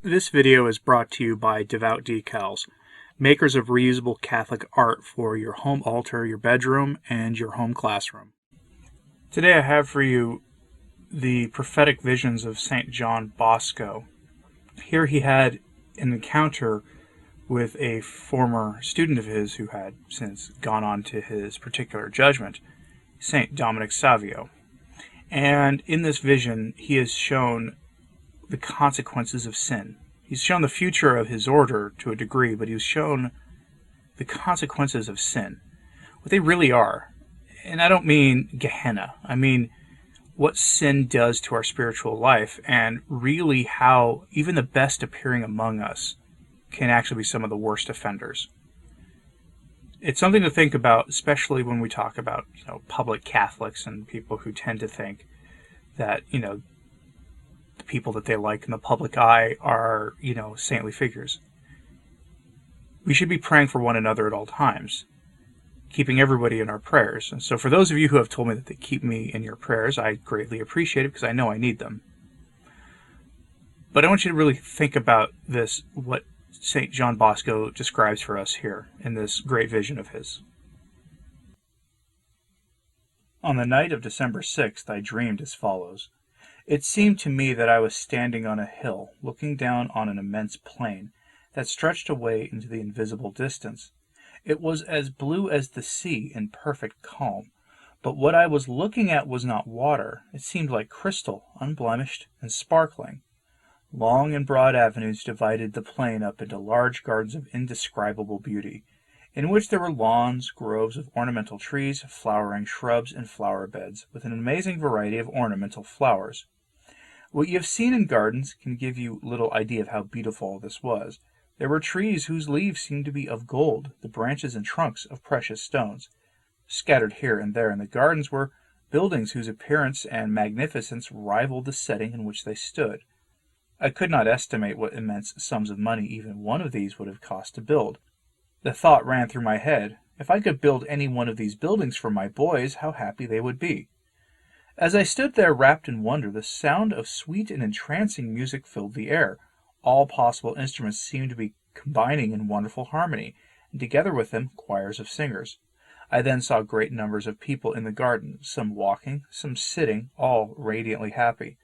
This video is brought to you by Devout Decals, makers of reusable Catholic art for your home altar, your bedroom, and your home classroom. Today I have for you the prophetic visions of St. John Bosco. Here he had an encounter with a former student of his who had since gone on to his particular judgment, St. Dominic Savio. And in this vision, he is shown the consequences of sin. He's shown the future of his order to a degree, but he was shown the consequences of sin, what they really are. And I don't mean Gehenna. I mean what sin does to our spiritual life, and really how even the best appearing among us can actually be some of the worst offenders. It's something to think about, especially when we talk about, public Catholics and people who tend to think that, the people that they like in the public eye are, saintly figures. We should be praying for one another at all times, keeping everybody in our prayers. And so for those of you who have told me that they keep me in your prayers, I greatly appreciate it because I know I need them. But I want you to really think about this, what St. John Bosco describes for us here in this great vision of his. On the night of December 6th, I dreamed as follows. It seemed to me that I was standing on a hill, looking down on an immense plain that stretched away into the invisible distance. It was as blue as the sea in perfect calm, but what I was looking at was not water. It seemed like crystal, unblemished and sparkling. Long and broad avenues divided the plain up into large gardens of indescribable beauty, in which there were lawns, groves of ornamental trees, flowering shrubs, and flower beds, with an amazing variety of ornamental flowers. What you have seen in gardens can give you little idea of how beautiful all this was. There were trees whose leaves seemed to be of gold, the branches and trunks of precious stones. Scattered here and there in the gardens were buildings whose appearance and magnificence rivaled the setting in which they stood. I could not estimate what immense sums of money even one of these would have cost to build. The thought ran through my head, if I could build any one of these buildings for my boys, how happy they would be. As I stood there wrapped in wonder, the sound of sweet and entrancing music filled the air. All possible instruments seemed to be combining in wonderful harmony, and together with them choirs of singers. I then saw great numbers of people in the garden, some walking, some sitting, all radiantly happy.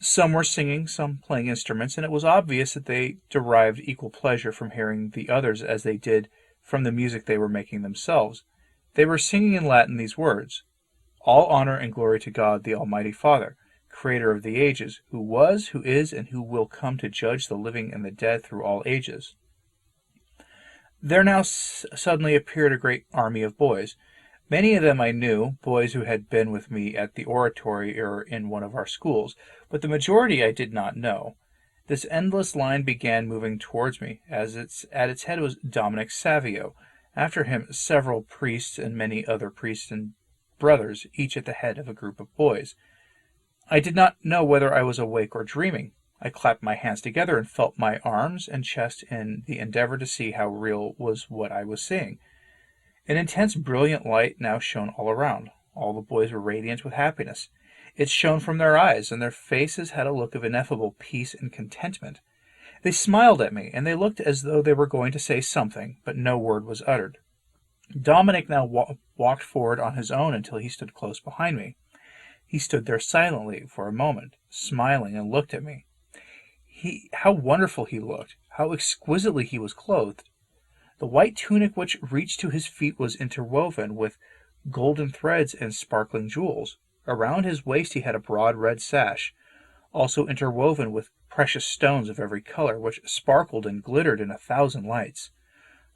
Some were singing, some playing instruments, and it was obvious that they derived equal pleasure from hearing the others as they did from the music they were making themselves. They were singing in Latin these words, "All honor and glory to God, the Almighty Father, Creator of the ages, who was, who is, and who will come to judge the living and the dead through all ages." There now suddenly appeared a great army of boys. Many of them I knew, boys who had been with me at the oratory or in one of our schools, but the majority I did not know. This endless line began moving towards me, as at its head was Dominic Savio, after him several priests and many other priests and brothers, each at the head of a group of boys. I did not know whether I was awake or dreaming. I clapped my hands together and felt my arms and chest in the endeavor to see how real was what I was seeing. An intense, brilliant light now shone all around. All the boys were radiant with happiness. It shone from their eyes, and their faces had a look of ineffable peace and contentment. They smiled at me, and they looked as though they were going to say something, but no word was uttered. Dominic now walked forward on his own until he stood close behind me. He stood there silently for a moment, smiling, and looked at me. How wonderful he looked! How exquisitely he was clothed! The white tunic which reached to his feet was interwoven with golden threads and sparkling jewels. Around his waist he had a broad red sash, also interwoven with precious stones of every color, which sparkled and glittered in 1,000 lights.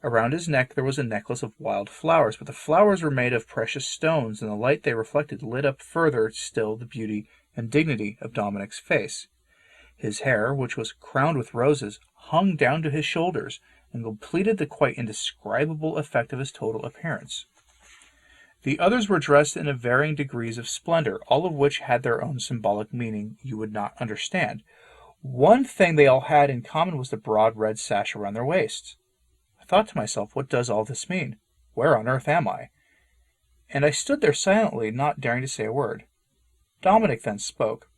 Around his neck there was a necklace of wild flowers, but the flowers were made of precious stones, and the light they reflected lit up further still the beauty and dignity of Dominic's face. His hair, which was crowned with roses, hung down to his shoulders, and completed the quite indescribable effect of his total appearance. The others were dressed in varying degrees of splendor, all of which had their own symbolic meaning you would not understand. One thing they all had in common was the broad red sash around their waists. I thought to myself, what does all this mean? Where on earth am I? And I stood there silently, not daring to say a word. Dominic then spoke.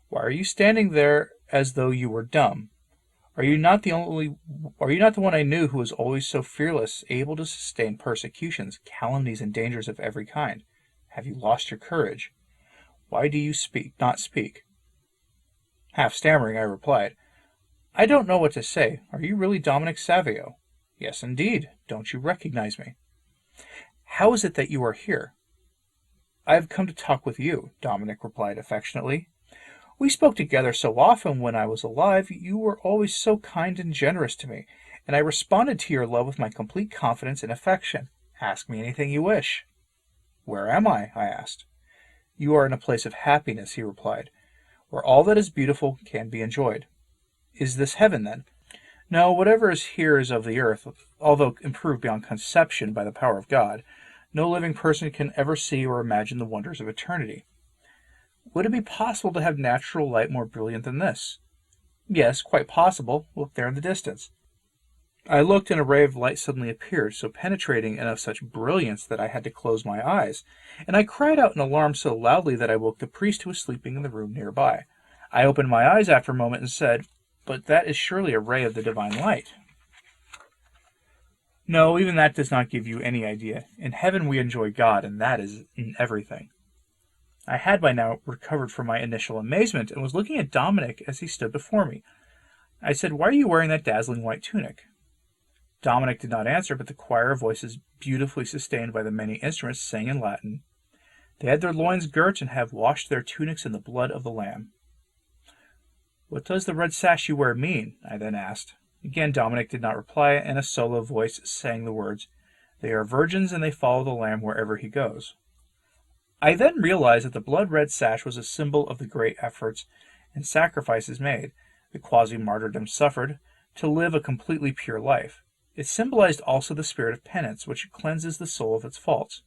"Why are you standing there as though you were dumb? Are you not the one I knew who was always so fearless, able to sustain persecutions, calumnies, and dangers of every kind? Have you lost your courage? Why do you not speak? Half stammering, I replied, I don't know what to say. Are you really Dominic Savio? Yes, indeed. Don't you recognize me? How is it that you are here? I have come to talk with you, Dominic replied affectionately. We spoke together so often when I was alive. You were always so kind and generous to me, and I responded to your love with my complete confidence and affection. Ask me anything you wish. Where am I asked. You are in a place of happiness, he replied, where all that is beautiful can be enjoyed. Is this heaven, then? No, whatever is here is of the earth, although improved beyond conception by the power of God. No living person can ever see or imagine the wonders of eternity. Would it be possible to have natural light more brilliant than this? Yes, quite possible. Look there in the distance. I looked, and a ray of light suddenly appeared, so penetrating and of such brilliance that I had to close my eyes, and I cried out in alarm so loudly that I woke the priest who was sleeping in the room nearby. I opened my eyes after a moment and said, But that is surely a ray of the divine light. No, even that does not give you any idea. In heaven we enjoy God, and that is in everything. I had by now recovered from my initial amazement, and was looking at Dominic as he stood before me. I said, Why are you wearing that dazzling white tunic? Dominic did not answer, but the choir of voices, beautifully sustained by the many instruments, sang in Latin. They had their loins girt, and have washed their tunics in the blood of the Lamb. What does the red sash you wear mean? I then asked. Again Dominic did not reply, and a solo voice sang the words, They are virgins, and they follow the Lamb wherever he goes. I then realized that the blood-red sash was a symbol of the great efforts and sacrifices made, the quasi-martyrdom suffered, to live a completely pure life. It symbolized also the spirit of penance, which cleanses the soul of its faults.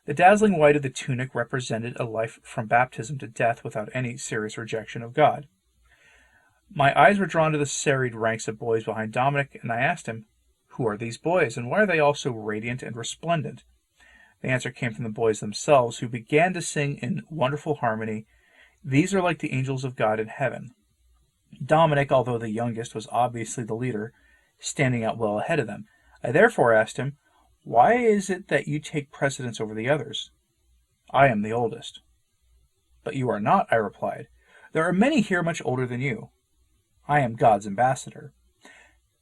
The dazzling white of the tunic represented a life from baptism to death without any serious rejection of God. My eyes were drawn to the serried ranks of boys behind Dominic, and I asked him, Who are these boys, and why are they all so radiant and resplendent? The answer came from the boys themselves, who began to sing in wonderful harmony, These are like the angels of God in heaven. Dominic, although the youngest, was obviously the leader, standing out well ahead of them. I therefore asked him, Why is it that you take precedence over the others? I am the oldest. But you are not, I replied. There are many here much older than you. I am God's ambassador.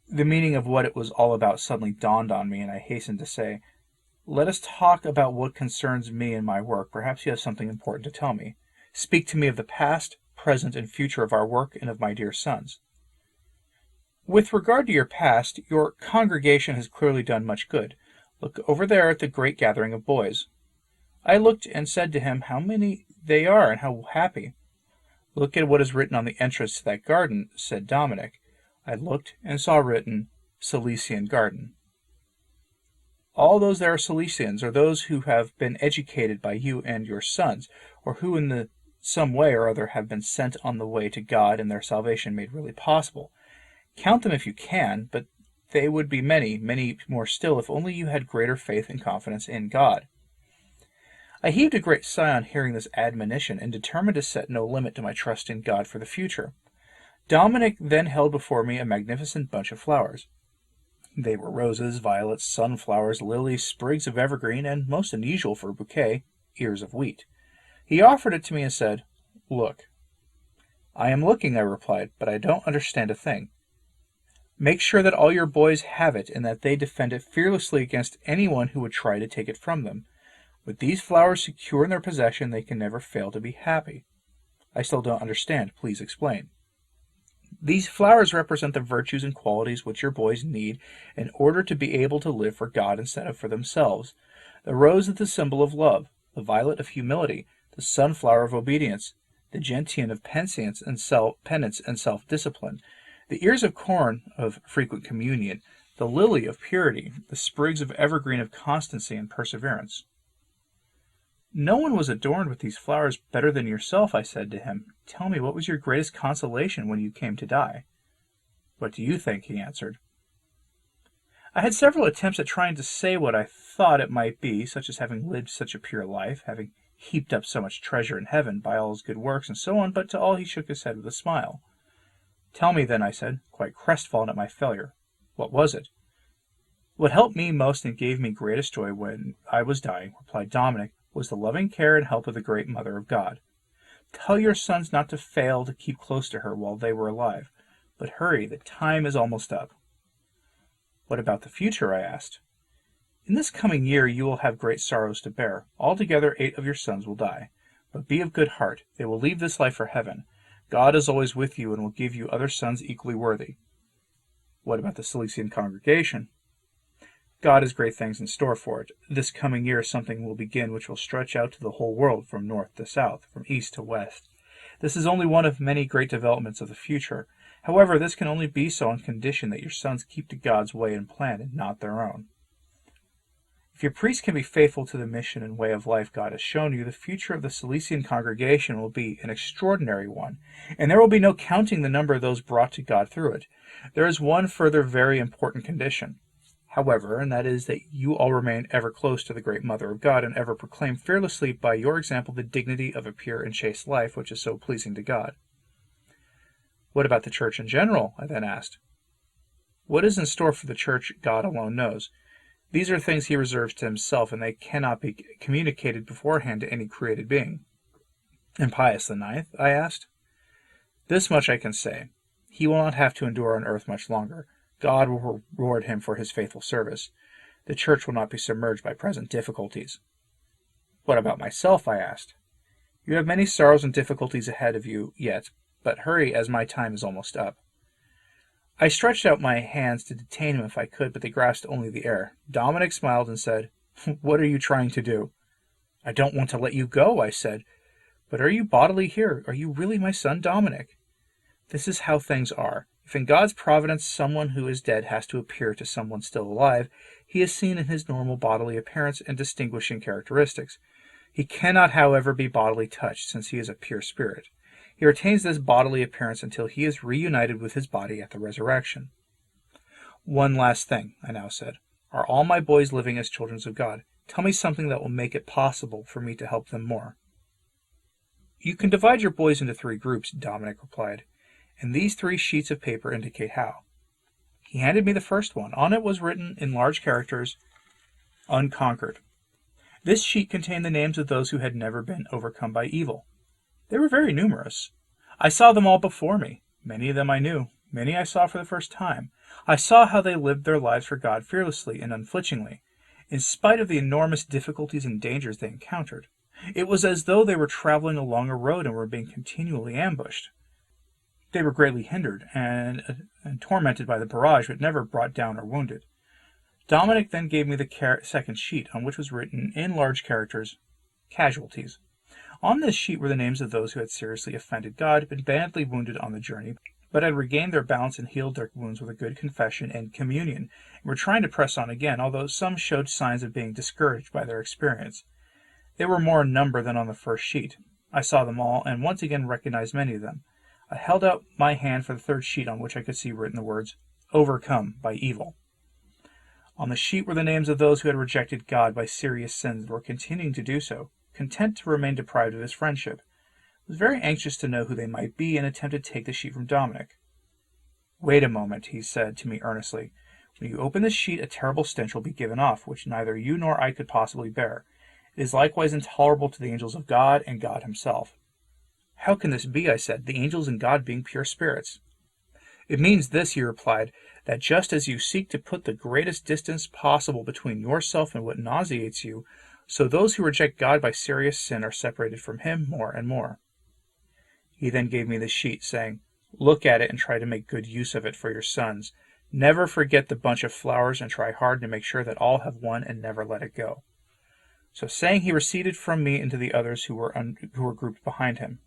The meaning of what it was all about suddenly dawned on me, and I hastened to say, Let us talk about what concerns me and my work. Perhaps you have something important to tell me. Speak to me of the past, present, and future of our work and of my dear sons. With regard to your past, your congregation has clearly done much good. Look over there at the great gathering of boys. I looked and said to him, How many they are, and how happy. Look at what is written on the entrance to that garden, said Dominic. I looked and saw written, Cilician Garden. All those there are Cilicians, or those who have been educated by you and your sons, or who in some way or other have been sent on the way to God and their salvation made really possible. Count them if you can, but they would be many, many more still, if only you had greater faith and confidence in God. I heaved a great sigh on hearing this admonition, and determined to set no limit to my trust in God for the future. Dominic then held before me a magnificent bunch of flowers. They were roses, violets, sunflowers, lilies, sprigs of evergreen, and, most unusual for a bouquet, ears of wheat. He offered it to me and said, Look. I am looking, I replied, but I don't understand a thing. Make sure that all your boys have it, and that they defend it fearlessly against anyone who would try to take it from them. With these flowers secure in their possession, they can never fail to be happy. I still don't understand. Please explain. These flowers represent the virtues and qualities which your boys need in order to be able to live for God instead of for themselves. The rose is the symbol of love, the violet of humility, the sunflower of obedience, the gentian of penance and self-discipline, the ears of corn of frequent communion, the lily of purity, the sprigs of evergreen of constancy and perseverance. No one was adorned with these flowers better than yourself, I said to him. Tell me, what was your greatest consolation when you came to die? What do you think? He answered. I had several attempts at trying to say what I thought it might be, such as having lived such a pure life, having heaped up so much treasure in heaven by all his good works, and so on, but to all he shook his head with a smile. Tell me then, I said, quite crestfallen at my failure. What was it? What helped me most and gave me greatest joy when I was dying, replied Dominic, was the loving care and help of the great Mother of God. Tell your sons not to fail to keep close to her while they were alive. But hurry, the time is almost up. What about the future? I asked. In this coming year you will have great sorrows to bear. Altogether 8 of your sons will die. But be of good heart. They will leave this life for heaven. God is always with you and will give you other sons equally worthy. What about the Cilician congregation? God has great things in store for it. This coming year something will begin which will stretch out to the whole world, from north to south, from east to west. This is only one of many great developments of the future. However, this can only be so on condition that your sons keep to God's way and plan and not their own. If your priests can be faithful to the mission and way of life God has shown you, the future of the Cilician congregation will be an extraordinary one, and there will be no counting the number of those brought to God through it. There is one further very important condition, however, and that is that you all remain ever close to the great Mother of God and ever proclaim fearlessly by your example the dignity of a pure and chaste life which is so pleasing to God. What about the church in general? I then asked. What is in store for the church God alone knows. These are things he reserves to himself, and they cannot be communicated beforehand to any created being. And Pius the Ninth? I asked. This much I can say. He will not have to endure on earth much longer. God will reward him for his faithful service. The church will not be submerged by present difficulties. What about myself? I asked. You have many sorrows and difficulties ahead of you yet, but hurry, as my time is almost up. I stretched out my hands to detain him if I could, but they grasped only the air. Dominic smiled and said, What are you trying to do? I don't want to let you go, I said. But are you bodily here? Are you really my son Dominic? This is how things are. If in God's providence someone who is dead has to appear to someone still alive, he is seen in his normal bodily appearance and distinguishing characteristics. He cannot, however, be bodily touched, since he is a pure spirit. He retains this bodily appearance until he is reunited with his body at the resurrection. One last thing, I now said. Are all my boys living as children of God? Tell me something that will make it possible for me to help them more. You can divide your boys into 3 groups, Dominic replied, and these 3 sheets of paper indicate how. He handed me the first one. On it was written in large characters, Unconquered. This sheet contained the names of those who had never been overcome by evil. They were very numerous. I saw them all before me. Many of them I knew. Many I saw for the first time. I saw how they lived their lives for God fearlessly and unflinchingly, in spite of the enormous difficulties and dangers they encountered. It was as though they were traveling along a road and were being continually ambushed. They were greatly hindered and tormented by the barrage, but never brought down or wounded. Dominic then gave me the second sheet, on which was written in large characters, Casualties. On this sheet were the names of those who had seriously offended God, been badly wounded on the journey, but had regained their balance and healed their wounds with a good confession and communion, and were trying to press on again, although some showed signs of being discouraged by their experience. They were more in number than on the first sheet. I saw them all, and once again recognized many of them. I held out my hand for the third sheet, on which I could see written the words, Overcome by Evil. On the sheet were the names of those who had rejected God by serious sins and were continuing to do so, content to remain deprived of his friendship. I was very anxious to know who they might be, and attempted to take the sheet from Dominic. Wait a moment, he said to me earnestly. When you open this sheet, a terrible stench will be given off, which neither you nor I could possibly bear. It is likewise intolerable to the angels of God and God himself. How can this be? I said, the angels and God being pure spirits. It means this, he replied, that just as you seek to put the greatest distance possible between yourself and what nauseates you, so those who reject God by serious sin are separated from him more and more. He then gave me the sheet, saying, Look at it and try to make good use of it for your sons. Never forget the bunch of flowers and try hard to make sure that all have one and never let it go. So saying, he receded from me into the others who were grouped behind him.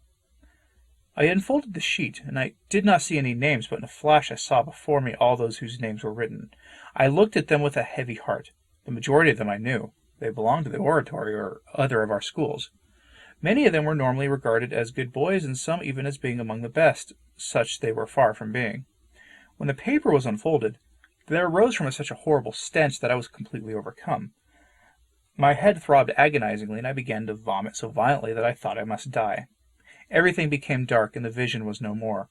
I unfolded the sheet, and I did not see any names, but in a flash I saw before me all those whose names were written. I looked at them with a heavy heart. The majority of them I knew. They belonged to the oratory or other of our schools. Many of them were normally regarded as good boys, and some even as being among the best. Such they were far from being. When the paper was unfolded, there arose from it such a horrible stench that I was completely overcome. My head throbbed agonizingly, and I began to vomit so violently that I thought I must die. Everything became dark, and the vision was no more.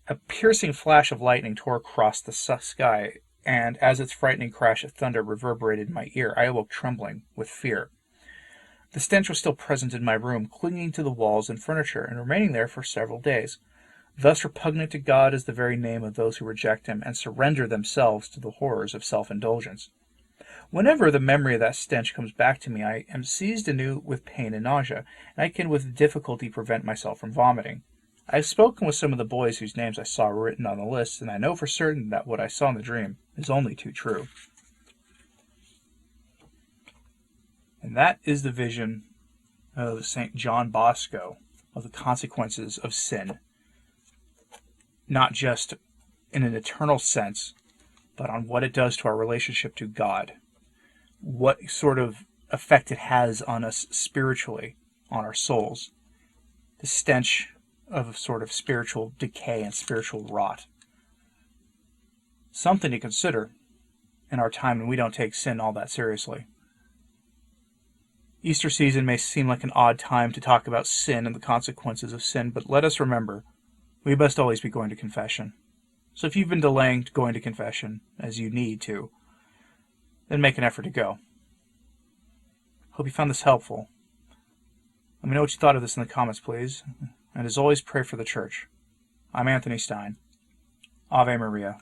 A piercing flash of lightning tore across the sky, and as its frightening crash of thunder reverberated in my ear, I awoke trembling with fear. The stench was still present in my room, clinging to the walls and furniture, and remaining there for several days. Thus repugnant to God is the very name of those who reject him and surrender themselves to the horrors of self-indulgence. Whenever the memory of that stench comes back to me, I am seized anew with pain and nausea, and I can with difficulty prevent myself from vomiting. I have spoken with some of the boys whose names I saw written on the list, and I know for certain that what I saw in the dream is only too true. And that is the vision of St. John Bosco of the consequences of sin. Not just in an eternal sense, but on what it does to our relationship to God. What sort of effect it has on us spiritually, on our souls. The stench of a sort of spiritual decay and spiritual rot. Something to consider in our time when we don't take sin all that seriously. Easter season may seem like an odd time to talk about sin and the consequences of sin, but let us remember, we must always be going to confession. So if you've been delaying going to confession, as you need to, then make an effort to go. Hope you found this helpful. Let me know what you thought of this in the comments, please. And as always, pray for the church. I'm Anthony Stine. Ave Maria.